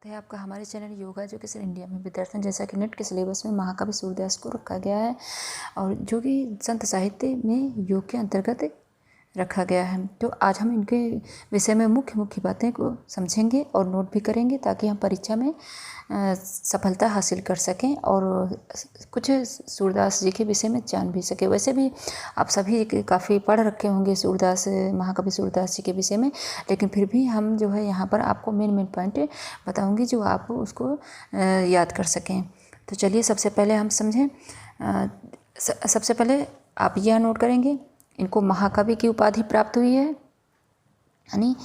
है आपका हमारे चैनल योगा एजुकेशन इंडिया में। विद्यार्थियों, जैसा कि नेट के सिलेबस में महाकवि सूरदास को रखा गया है और जो कि संत साहित्य में योग के अंतर्गत रखा गया है, तो आज हम इनके विषय में मुख्य बातें को समझेंगे और नोट भी करेंगे ताकि हम परीक्षा में सफलता हासिल कर सकें और कुछ सूरदास जी के विषय में जान भी सकें। वैसे भी आप सभी काफ़ी पढ़ रखे होंगे सूरदास, महाकवि सूरदास जी के विषय में, लेकिन फिर भी हम जो है यहाँ पर आपको मेन पॉइंट बताऊँगी जो आप उसको याद कर सकें। तो चलिए सबसे पहले हम समझें। सबसे पहले आप यह नोट करेंगे, इनको महाकवि की उपाधि प्राप्त हुई है, यानी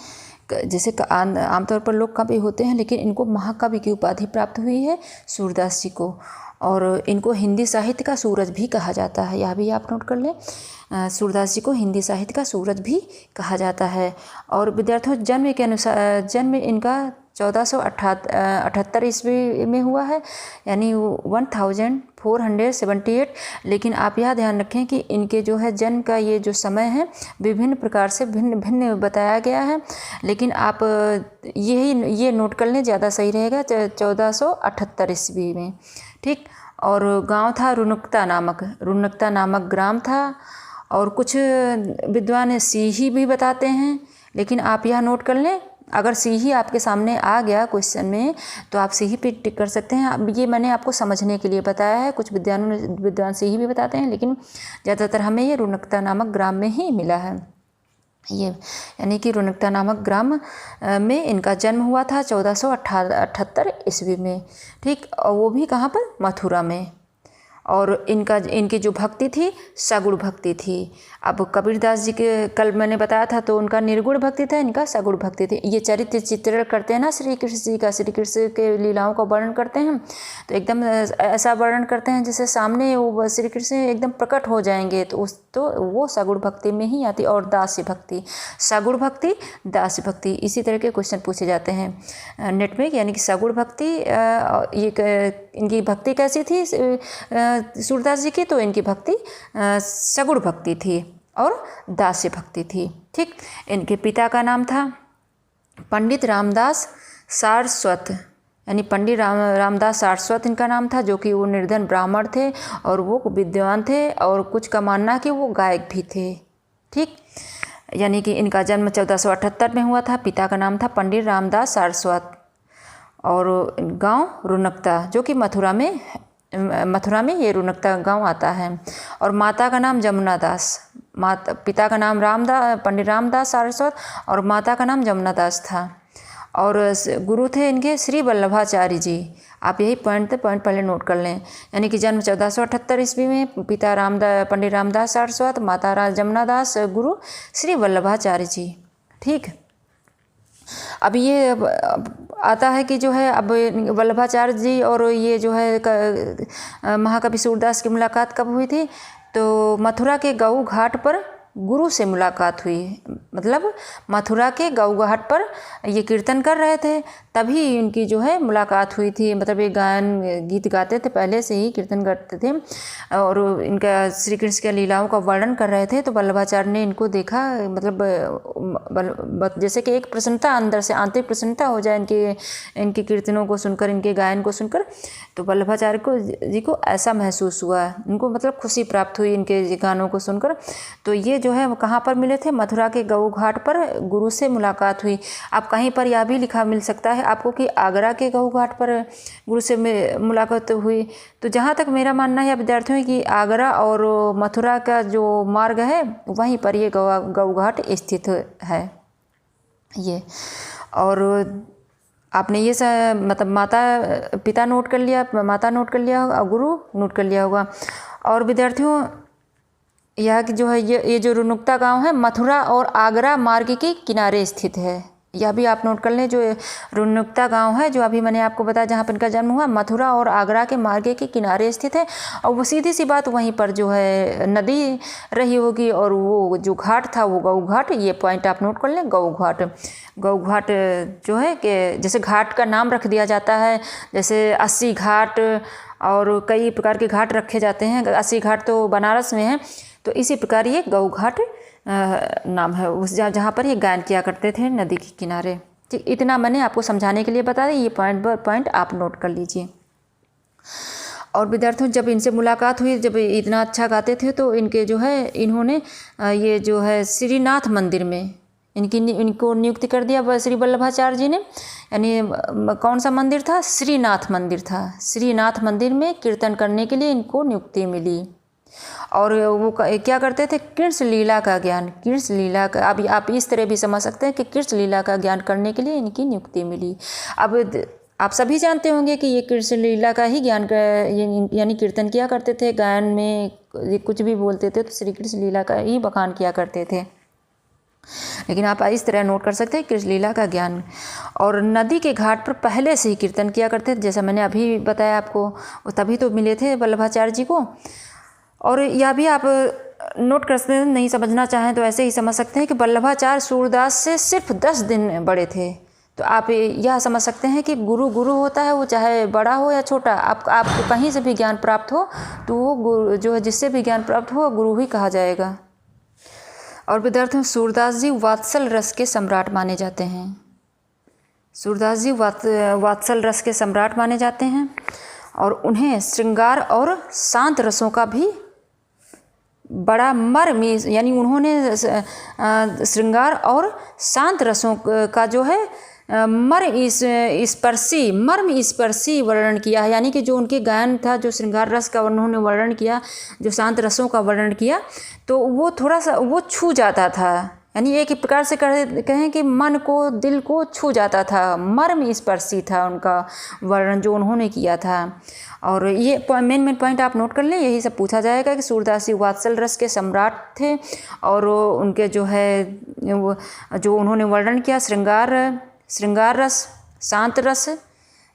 जैसे आमतौर पर लोग कवि होते हैं, लेकिन इनको महाकवि की उपाधि प्राप्त हुई है सूरदास जी को। और इनको हिंदी साहित्य का सूरज भी कहा जाता है, यह भी आप नोट कर लें। सूरदास जी को हिंदी साहित्य का सूरज भी कहा जाता है। और विद्यार्थियों, जन्म के अनुसार जन्म इनका 1478 ईस्वी में हुआ है, यानी 1478। लेकिन आप यह ध्यान रखें कि इनके जो है जन्म का ये जो समय है विभिन्न प्रकार से भिन्न बताया गया है, लेकिन आप ये नोट कर लें, ज़्यादा सही रहेगा 1478 ईस्वी में, ठीक। और गांव था रुनकता नामक ग्राम था। और कुछ विद्वान सीही भी बताते हैं, लेकिन आप यह नोट कर लें, अगर सीही आपके सामने आ गया क्वेश्चन में तो आप सीही पे टिक कर सकते हैं। अब ये मैंने आपको समझने के लिए बताया है, कुछ विद्वान सीही भी बताते हैं, लेकिन ज़्यादातर हमें ये रुनकता नामक ग्राम में ही मिला है ये, यानी कि रुनकता नामक ग्राम में इनका जन्म हुआ था 1478 ईस्वी में, ठीक। और वो भी कहाँ पर, मथुरा में। और इनकी जो भक्ति थी सगुण भक्ति थी। अब कबीरदास जी के कल मैंने बताया था, तो उनका निर्गुण भक्ति था, इनका सगुण भक्ति थी। ये चरित्र चित्रण करते हैं ना श्री कृष्ण जी का, श्री कृष्ण के लीलाओं का वर्णन करते हैं, तो एकदम ऐसा वर्णन करते हैं जैसे सामने वो श्री कृष्ण एकदम प्रकट हो जाएंगे, तो वो सगुण भक्ति में ही आती। और दास्य भक्ति, सगुण भक्ति, दास्य भक्ति, इसी तरह के क्वेश्चन पूछे जाते हैं नेट में, यानी कि सगुण भक्ति, ये इनकी भक्ति कैसी थी सूरदास जी की, तो इनकी भक्ति सगुण भक्ति थी और दास्य भक्ति थी, ठीक। इनके पिता का नाम था पंडित रामदास सारस्वत, यानी पंडित रामदास सारस्वत इनका नाम था, जो कि वो निर्धन ब्राह्मण थे और वो विद्वान थे, और कुछ का मानना कि वो गायक भी थे, ठीक। यानी कि इनका जन्म 1478 में हुआ था। पिता का नाम था पंडित रामदास सारस्वत और गांव रुनकता, जो कि मथुरा में ये रुनकता गांव आता है। और माता का नाम जमुना दास, पिता का नाम पंडित रामदास सारस्वत और माता का नाम जमुना दास था। और गुरु थे इनके श्री वल्लभाचार्य जी। आप यही पॉइंट पहले नोट कर लें, यानी कि जन्म 1478 ईस्वी में, पिता पंडित रामदास सारस्वत, माता जमुना दास, गुरु श्री वल्लभाचार्य जी, ठीक। अब ये आता है कि जो है अब वल्लभाचार्य जी और ये जो है महाकवि सूरदास की मुलाकात कब हुई थी, तो मथुरा के गऊ घाट पर गुरु से मुलाकात हुई। मतलब मथुरा के गऊ घाट पर ये कीर्तन कर रहे थे, तभी इनकी जो है मुलाकात हुई थी। मतलब ये गीत गाते थे, पहले से ही कीर्तन करते थे और इनका श्री कृष्ण के लीलाओं का वर्णन कर रहे थे। तो वल्लभाचार्य ने इनको देखा, मतलब जैसे कि एक प्रसन्नता अंदर से, आंतरिक प्रसन्नता हो जाए इनके कीर्तनों को सुनकर, इनके गायन को सुनकर। तो वल्लभाचार्य जी को ऐसा महसूस हुआ, इनको मतलब खुशी प्राप्त हुई इनके गानों को सुनकर। तो ये जो है वो कहाँ पर मिले थे, मथुरा के गऊ घाट पर गुरु से मुलाकात हुई। अब कहीं पर यह भी लिखा मिल सकता है आपको कि आगरा के गऊ घाट पर गुरु से मुलाकात हुई। तो जहाँ तक मेरा मानना है विद्यार्थियों कि आगरा और मथुरा का जो मार्ग है वहीं पर ये गऊ घाट स्थित है ये। और आपने ये मतलब पिता नोट कर लिया, माता नोट कर लिया होगा, गुरु नोट कर लिया होगा। और विद्यार्थियों, यह जो है ये जो रुनकता गांव है मथुरा और आगरा मार्ग के किनारे स्थित है, यह भी आप नोट कर लें। जो रुनकता गांव है, जो अभी मैंने आपको बताया जहाँ पर इनका जन्म हुआ, मथुरा और आगरा के मार्ग के किनारे स्थित है। और वो सीधी सी बात, वहीं पर जो है नदी रही होगी और वो जो घाट था वो गऊ घाट। ये पॉइंट आप नोट कर लें, गऊ घाट जो है कि जैसे घाट का नाम रख दिया जाता है, जैसे 80 घाट और कई प्रकार के घाट रखे जाते हैं। 80 घाट तो बनारस में है, तो इसी प्रकार ये गऊ घाट नाम है उस जहाँ पर ये गायन किया करते थे नदी के किनारे। ठीक, इतना मैंने आपको समझाने के लिए बता दिया, ये पॉइंट बाय पॉइंट आप नोट कर लीजिए। और विद्यार्थियों जब इनसे मुलाकात हुई, जब इतना अच्छा गाते थे तो इनके जो है इन्होंने ये जो है श्रीनाथ मंदिर में इनको नियुक्ति कर दिया श्री वल्लभाचार्य जी ने। यानी कौन सा मंदिर था? श्रीनाथ मंदिर था। श्रीनाथ मंदिर में कीर्तन करने के लिए इनको नियुक्ति मिली। और वो क्या करते थे? कृष्ण लीला का ज्ञान, कृष्ण लीला का, अब आप इस तरह भी समझ सकते हैं कि कृष्ण लीला का ज्ञान करने के लिए इनकी नियुक्ति मिली। अब आप सभी जानते होंगे कि ये कृष्ण लीला का ही ज्ञान यानी कीर्तन किया करते थे, गायन में ये कुछ भी बोलते थे तो श्री कृष्ण लीला का ही बखान किया करते थे। लेकिन आप इस तरह नोट कर सकते हैं कृष्ण लीला का ज्ञान। और नदी के घाट पर पहले से ही कीर्तन किया करते थे, जैसा मैंने अभी बताया आपको, तभी तो मिले थे वल्लभाचार्य जी को। और यह भी आप नोट कर सकते हैं, नहीं समझना चाहें तो ऐसे ही समझ सकते हैं कि वल्लभाचार्य सूरदास से सिर्फ 10 दिन बड़े थे। तो आप यह समझ सकते हैं कि गुरु गुरु होता है, वो चाहे बड़ा हो या छोटा, आपको कहीं से भी ज्ञान प्राप्त हो तो वो गुरु जो है, जिससे भी ज्ञान प्राप्त हो गुरु ही कहा जाएगा। और विद्यार्थियों सूरदास जी वात्सल रस के सम्राट माने जाते हैं। सूरदास जी वात्सल रस के सम्राट माने जाते हैं और उन्हें श्रृंगार और शांत रसों का भी बड़ा मर्म, यानी उन्होंने श्रृंगार और शांत रसों का जो है मर्म स्पर्शी वर्णन किया है। यानी कि जो उनके गायन था, जो श्रृंगार रस का उन्होंने वर्णन किया, जो शांत रसों का वर्णन किया, तो वो थोड़ा सा वो छू जाता था। यानी एक प्रकार से कहें कि मन को, दिल को छू जाता था, मर्म स्पर्शी था उनका वर्णन जो उन्होंने किया था। और ये मेन पॉइंट आप नोट कर लें, यही सब पूछा जाएगा कि सूरदास जी वात्सल रस के सम्राट थे और उनके जो है जो उन्होंने वर्णन किया श्रृंगार रस, शांत रस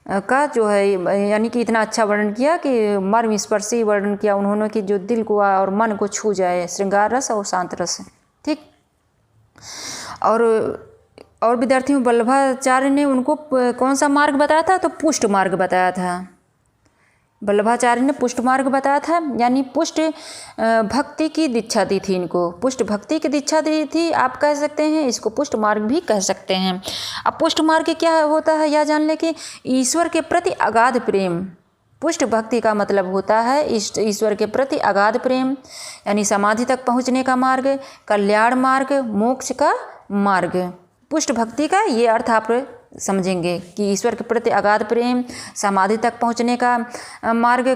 का जो है, यानी कि इतना अच्छा वर्णन किया कि मर्म स्पर्शी वर्णन किया उन्होंने कि जो दिल को और मन को छू जाए, श्रृंगार रस और शांत रस। ठीक। और विद्यार्थियों वल्लभाचार्य ने उनको कौन सा मार्ग बताया था? तो पुष्ट मार्ग बताया था। वल्लभाचार्य ने पुष्ट मार्ग बताया था, यानी पुष्ट भक्ति की दीक्षा दी थी इनको, पुष्ट भक्ति की दीक्षा दी थी, आप कह सकते हैं इसको पुष्ट मार्ग भी कह सकते हैं। अब पुष्ट मार्ग क्या होता है यह जान लें कि ईश्वर के प्रति अगाध प्रेम। पुष्ट भक्ति का मतलब होता है ईश्वर के प्रति अगाध प्रेम, यानी समाधि तक पहुँचने का मार्ग, कल्याण मार्ग, मोक्ष का मार्ग। पुष्ट भक्ति का ये अर्थ आप समझेंगे कि ईश्वर के प्रति अगाध प्रेम, समाधि तक पहुँचने का मार्ग,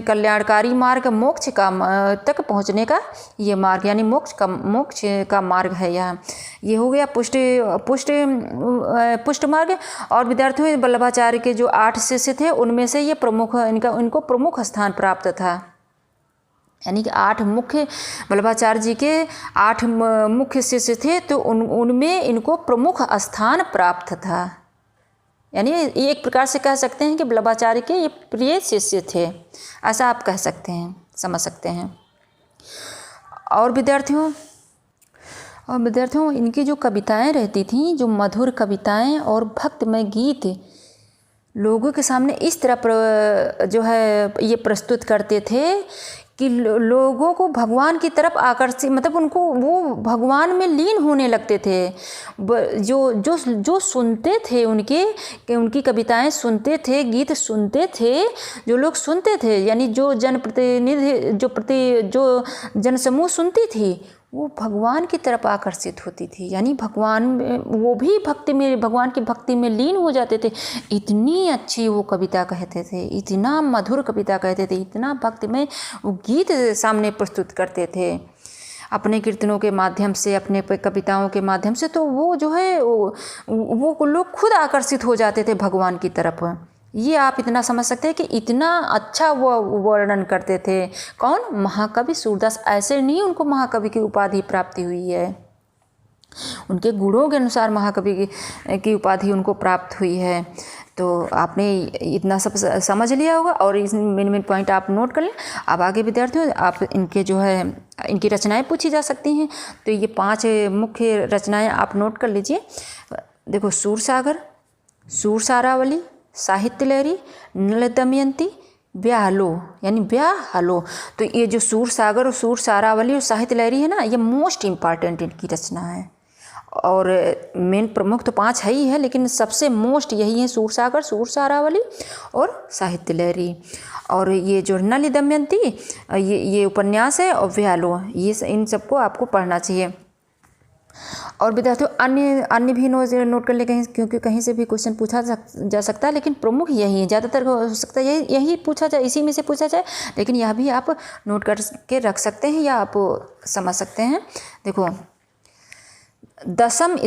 कल्याणकारी मार्ग, मोक्ष का तक पहुँचने का ये मार्ग, यानी मोक्ष का मार्ग है यह। ये हो गया पुष्ट मार्ग। और विद्यार्थियों वल्लभाचार्य के जो 8 शिष्य थे उनमें से ये इनको प्रमुख स्थान प्राप्त था। यानी कि 8 मुख्य वल्लभाचार्य जी के 8 मुख्य शिष्य थे, तो उनमें इनको प्रमुख स्थान प्राप्त था। यानी एक प्रकार से कह सकते हैं कि वल्लभाचार्य के ये प्रिय शिष्य थे, ऐसा आप कह सकते हैं, समझ सकते हैं। और विद्यार्थियों इनकी जो कविताएं रहती थीं, जो मधुर कविताएं और भक्तमय गीत लोगों के सामने इस तरह जो है ये प्रस्तुत करते थे कि लोगों को भगवान की तरफ आकर्षित, मतलब उनको वो भगवान में लीन होने लगते थे। जो सुनते थे उनकी कविताएं सुनते थे, गीत सुनते थे, जो लोग सुनते थे, यानी जो जो जनसमूह सुनती थी वो भगवान की तरफ आकर्षित होती थी। यानी वो भी भगवान की भक्ति में लीन हो जाते थे। इतनी अच्छी वो कविता कहते थे, इतना मधुर कविता कहते थे, इतना भक्ति में वो गीत सामने प्रस्तुत करते थे अपने कीर्तनों के माध्यम से, अपने कविताओं के माध्यम से। तो वो जो है वो लोग खुद आकर्षित हो जाते थे भगवान की तरफ। ये आप इतना समझ सकते हैं कि इतना अच्छा वो वर्णन करते थे। कौन? महाकवि सूरदास। ऐसे नहीं उनको महाकवि की उपाधि प्राप्ति हुई है, उनके गुणों के अनुसार महाकवि की उपाधि उनको प्राप्त हुई है। तो आपने इतना सब समझ लिया होगा और इस मेन पॉइंट आप नोट कर लें। अब आगे विद्यार्थियों आप इनके जो है इनकी रचनाएं पूछी जा सकती हैं, तो ये 5 मुख्य रचनाएं आप नोट कर लीजिए। देखो, सूरसागर, सूरसारावली, साहित्य लहरी, नल दमयंती, ब्याहलो, यानी ब्याहलो। तो ये जो सूरसागर और सूरसारावली और साहित्य लहरी है ना, ये मोस्ट इम्पॉर्टेंट इनकी रचना है। और मेन प्रमुख तो 5 है ही है, लेकिन सबसे मोस्ट यही है सूरसागर, सूरसारावली और साहित्य लहरी। और ये जो नली दमयंती ये उपन्यास है, और व्यालो, ये इन सबको आपको पढ़ना चाहिए। और विद्यार्थियों अन्य भी नोट कर ले कहीं, क्योंकि कहीं से भी क्वेश्चन पूछा जा सकता है, लेकिन प्रमुख यही है, ज़्यादातर हो सकता है यही पूछा जाए, इसी में से पूछा जाए, लेकिन यह भी आप नोट करके रख सकते हैं या आप समझ सकते हैं। देखो, दसम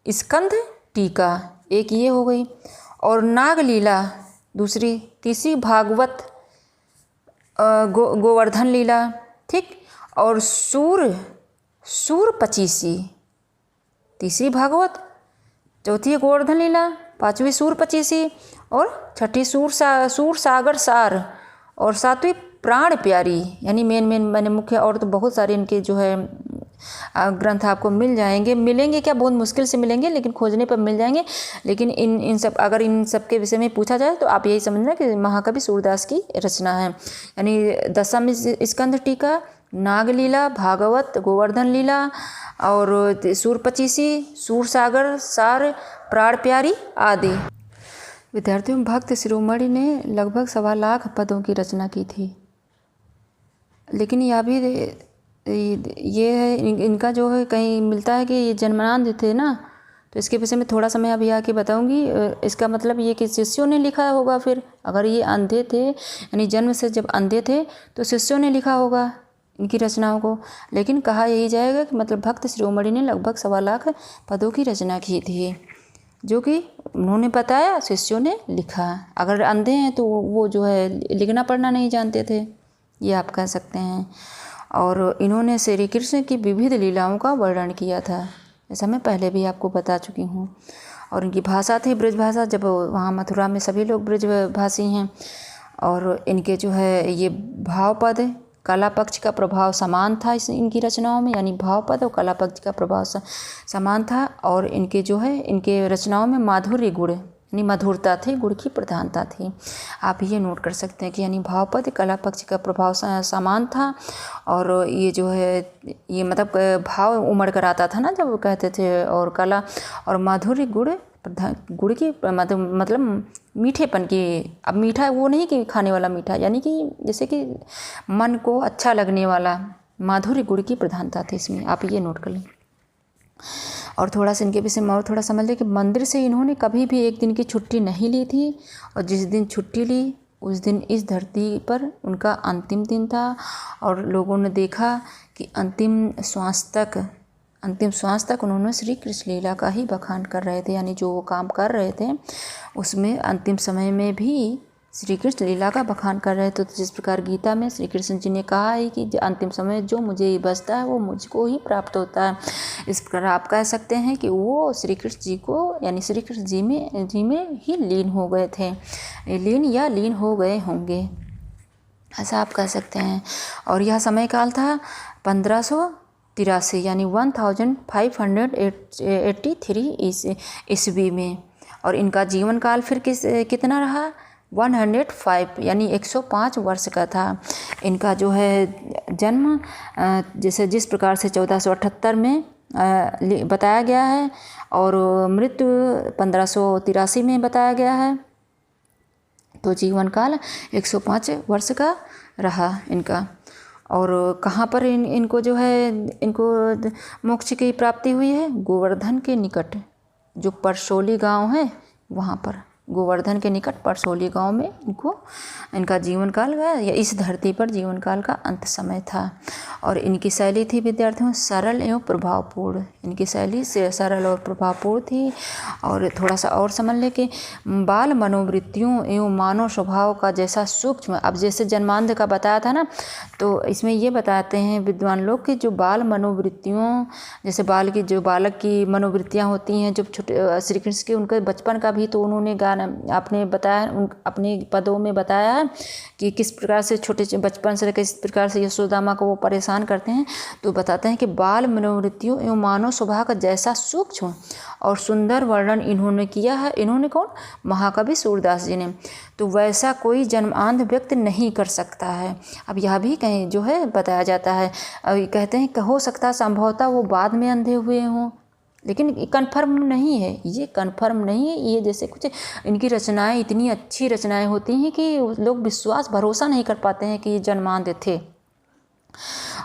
स्कंध टीका, एक ये हो गई, और नागलीला दूसरी, तीसरी भागवत गोवर्धन लीला, ठीक, और सूर पचीसी, तीसरी भागवत, चौथी गोवर्धन लीला, पांचवी सूर पचीसी, और छठी सूर सागर सार, और सातवीं प्राण प्यारी, यानी मेन मैंने मुख्य। और तो बहुत सारे इनके जो है ग्रंथ आपको मिलेंगे क्या, बहुत मुश्किल से मिलेंगे, लेकिन खोजने पर मिल जाएंगे। लेकिन इन सब, अगर इन सब के विषय में पूछा जाए तो आप यही समझना कि महाकवि सूरदास की रचना है। यानी दसम स्कंध टीका, नागलीला, भागवत, गोवर्धन लीला, और सूर पचीसी, सूर सागर सार, प्राण प्यारी आदि। विद्यार्थियों, भक्त शिरोमणि ने लगभग 1.25 लाख पदों की रचना की थी। लेकिन यह भी ये है, इनका जो है कहीं मिलता है कि ये जन्मांध थे ना, तो इसके विषय में थोड़ा सा मैं अभी आके बताऊंगी। इसका मतलब ये कि शिष्यों ने लिखा होगा, फिर अगर ये अंधे थे, यानी जन्म से जब अंधे थे, तो शिष्यों ने लिखा होगा इनकी रचनाओं को। लेकिन कहा यही जाएगा कि मतलब भक्त शिरोमणि ने लगभग 1.25 लाख पदों की रचना की थी, जो कि उन्होंने बताया, शिष्यों ने लिखा। अगर अंधे हैं तो वो जो है लिखना पढ़ना नहीं जानते थे, ये आप कह सकते हैं। और इन्होंने श्री कृष्ण की विविध लीलाओं का वर्णन किया था, जैसा मैं पहले भी आपको बता चुकी हूँ। और इनकी भाषा थी ब्रज भाषा, जब वहाँ मथुरा में सभी लोग ब्रज भाषी हैं। और इनके जो है ये भावपद, कला पक्ष का प्रभाव समान था इनकी रचनाओं में, यानी भावपद और कला पक्ष का प्रभाव समान था। और इनके जो है इनके रचनाओं में माधुर्य गुण, यानी मधुरता थी, गुण की प्रधानता थी। आप ये नोट कर सकते हैं कि यानी भावपद, कला पक्ष का प्रभाव समान था। और ये जो है ये मतलब भाव उमड़ कर आता था ना जब वो कहते थे, और कला और माधुर्य गुड़ की मतलब मीठेपन की। अब मीठा वो नहीं कि खाने वाला मीठा, यानी कि जैसे कि मन को अच्छा लगने वाला माधुर्य गुड़ की प्रधानता थी इसमें, आप ये नोट कर लें। और थोड़ा सा इनके विषय में और थोड़ा समझ लें कि मंदिर से इन्होंने कभी भी एक दिन की छुट्टी नहीं ली थी, और जिस दिन छुट्टी ली उस दिन इस धरती पर उनका अंतिम दिन था। और लोगों ने देखा कि अंतिम श्वास तक उन्होंने श्री कृष्ण लीला का ही बखान कर रहे थे, यानी जो वो काम कर रहे थे उसमें अंतिम समय में भी श्री कृष्ण लीला का बखान कर रहे थे। तो जिस प्रकार गीता में श्री कृष्ण जी ने कहा है कि अंतिम समय जो मुझे बचता है वो मुझको ही प्राप्त होता है, इस प्रकार आप कह सकते हैं कि वो श्री कृष्ण जी को, यानी श्री कृष्ण जी में ही लीन हो गए थे, लीन हो गए होंगे, ऐसा आप कह सकते हैं। और यह समय काल था 1583, यानी 1583 ईस्वी में। और इनका जीवन काल फिर कितना रहा, 105, यानी 105 वर्ष का था। इनका जो है जन्म जिस प्रकार से 1478 में बताया गया है, और मृत्यु 1583 में बताया गया है। तो जीवन काल 105 वर्ष का रहा इनका। और कहाँ पर इनको जो है इनको मोक्ष की प्राप्ति हुई है, गोवर्धन के निकट जो परसोली गांव है, वहाँ पर गोवर्धन के निकट परसोली गांव में इनका जीवन काल गया, या इस धरती पर जीवन काल का अंत समय था। और इनकी शैली थी विद्यार्थियों सरल एवं प्रभावपूर्ण, इनकी शैली से सरल और प्रभावपूर्ण थी। और थोड़ा सा और समझ लें कि बाल मनोवृत्तियों एवं मानव स्वभाव का जैसा सूक्ष्म, अब जैसे जन्मांध का बताया था ना, तो इसमें ये बताते हैं विद्वान लोग कि जो बाल मनोवृत्तियों, जैसे बालक की मनोवृत्तियाँ होती हैं जब छोटे श्री कृष्ण के, उनके बचपन का भी तो उन्होंने गाना आपने बताया, उन अपने पदों में बताया है कि किस प्रकार से छोटे बचपन से किस प्रकार से यशोदामा को वो परेशान करते हैं। तो बताते हैं कि बाल मनोवृत्तियों एवं मानव स्वभाव का जैसा सूक्ष्म और सुंदर वर्णन इन्होंने किया है, इन्होंने कौन, महाकवि सूरदास जी ने, तो वैसा कोई जन्मांध व्यक्ति नहीं कर सकता है। अब यह भी कहीं जो है बताया जाता है, कहते हैं कि हो सकता है संभवतः वो बाद में अंधे हुए हों, लेकिन कन्फर्म नहीं है, ये कन्फर्म नहीं है। ये जैसे कुछ इनकी रचनाएं इतनी अच्छी रचनाएं होती हैं कि लोग विश्वास भरोसा नहीं कर पाते हैं कि ये जन्मांध थे।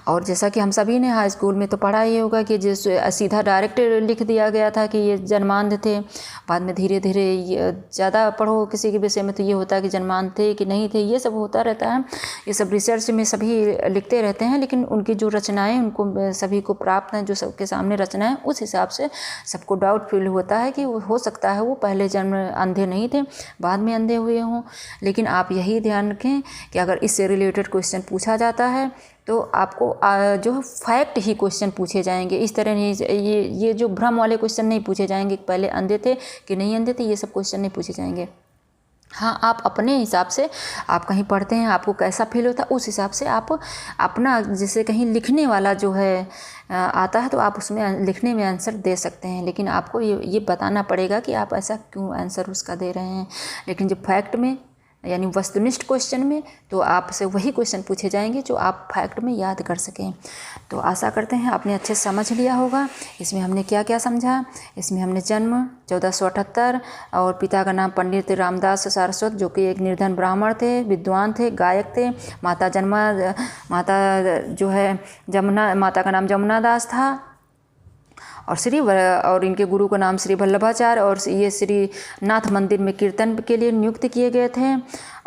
और जैसा कि हम सभी ने हाई स्कूल में तो पढ़ा ही होगा कि जिस सीधा डायरेक्ट लिख दिया गया था कि ये जन्मांध थे, बाद में धीरे धीरे ज़्यादा पढ़ो किसी के विषय में तो ये होता है कि जन्मांध थे कि नहीं थे, ये सब होता रहता है। ये सब रिसर्च में सभी लिखते रहते हैं, लेकिन उनकी जो रचनाएँ उनको सभी को प्राप्त हैं, जो सबके सामने रचनाएँ, उस हिसाब से सबको डाउट फील होता है कि हो सकता है वो पहले जन्म अंधे नहीं थे, बाद में अंधे हुए हों। लेकिन आप यही ध्यान रखें कि अगर इससे रिलेटेड क्वेश्चन पूछा जाता है तो आपको जो है फैक्ट ही क्वेश्चन पूछे जाएंगे। इस तरह नहीं, ये जो भ्रम वाले क्वेश्चन नहीं पूछे जाएंगे कि पहले अंधे थे कि नहीं अंधे थे, ये सब क्वेश्चन नहीं पूछे जाएंगे। हाँ, आप अपने हिसाब से, आप कहीं पढ़ते हैं आपको कैसा फील होता है उस हिसाब से आप अपना, जैसे कहीं लिखने वाला जो है आता है तो आप उसमें लिखने में आंसर दे सकते हैं, लेकिन आपको ये बताना पड़ेगा कि आप ऐसा क्यों आंसर उसका दे रहे हैं। लेकिन जो फैक्ट में यानी वस्तुनिष्ठ क्वेश्चन में तो आपसे वही क्वेश्चन पूछे जाएंगे जो आप फैक्ट में याद कर सकें। तो आशा करते हैं आपने अच्छे से समझ लिया होगा। इसमें हमने क्या क्या समझा, इसमें हमने जन्म 1478 और पिता का नाम पंडित रामदास सारस्वत, जो कि एक निर्धन ब्राह्मण थे, विद्वान थे, गायक थे। माता जो है माता का नाम जमुना दास था, और इनके गुरु का नाम श्री वल्लभाचार्य, और ये श्री नाथ मंदिर में कीर्तन के लिए नियुक्त किए गए थे।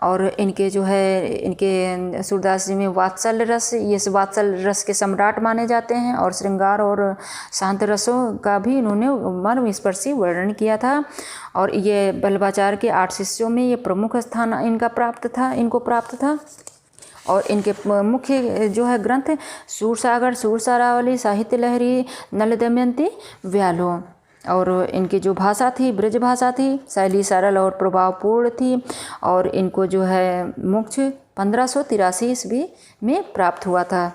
और इनके जो है इनके सूरदास जी में वात्सल्य रस, ये वात्सल्य रस के सम्राट माने जाते हैं, और श्रृंगार और शांत रसों का भी इन्होंने मर्मस्पर्शी वर्णन किया था। और ये वल्लभाचार्य के 8 शिष्यों में ये प्रमुख स्थान इनको प्राप्त था। और इनके मुख्य जो है ग्रंथ सूरसागर, सूरसारावली, साहित्य लहरी, नल दमयंती, व्यालो। और इनकी जो भाषा थी ब्रज भाषा थी, शैली सरल और प्रभावपूर्ण थी। और इनको जो है मोक्ष 1583 ईस्वी में प्राप्त हुआ था।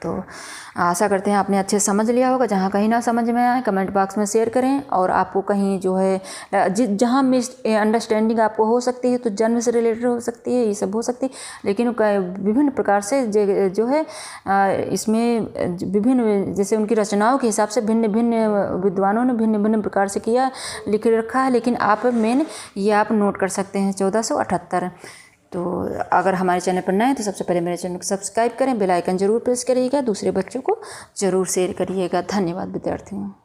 तो आशा करते हैं आपने अच्छे समझ लिया होगा। जहाँ कहीं ना समझ में आए कमेंट बॉक्स में शेयर करें, और आपको कहीं जो है जहाँ मिस अंडरस्टैंडिंग आपको हो सकती है तो जन्म से रिलेटेड हो सकती है, ये सब हो सकती है, लेकिन विभिन्न प्रकार से जो है इसमें विभिन्न, जैसे उनकी रचनाओं के हिसाब से भिन्न भिन्न विद्वानों ने भिन्न भिन्न प्रकार से लिख रखा है, लेकिन आप मेन ये आप नोट कर सकते हैं 1478। तो अगर हमारे चैनल पर नए हैं तो सबसे पहले मेरे चैनल को सब्सक्राइब करें, बेल आइकन जरूर प्रेस करिएगा, दूसरे बच्चों को ज़रूर शेयर करिएगा। धन्यवाद विद्यार्थियों।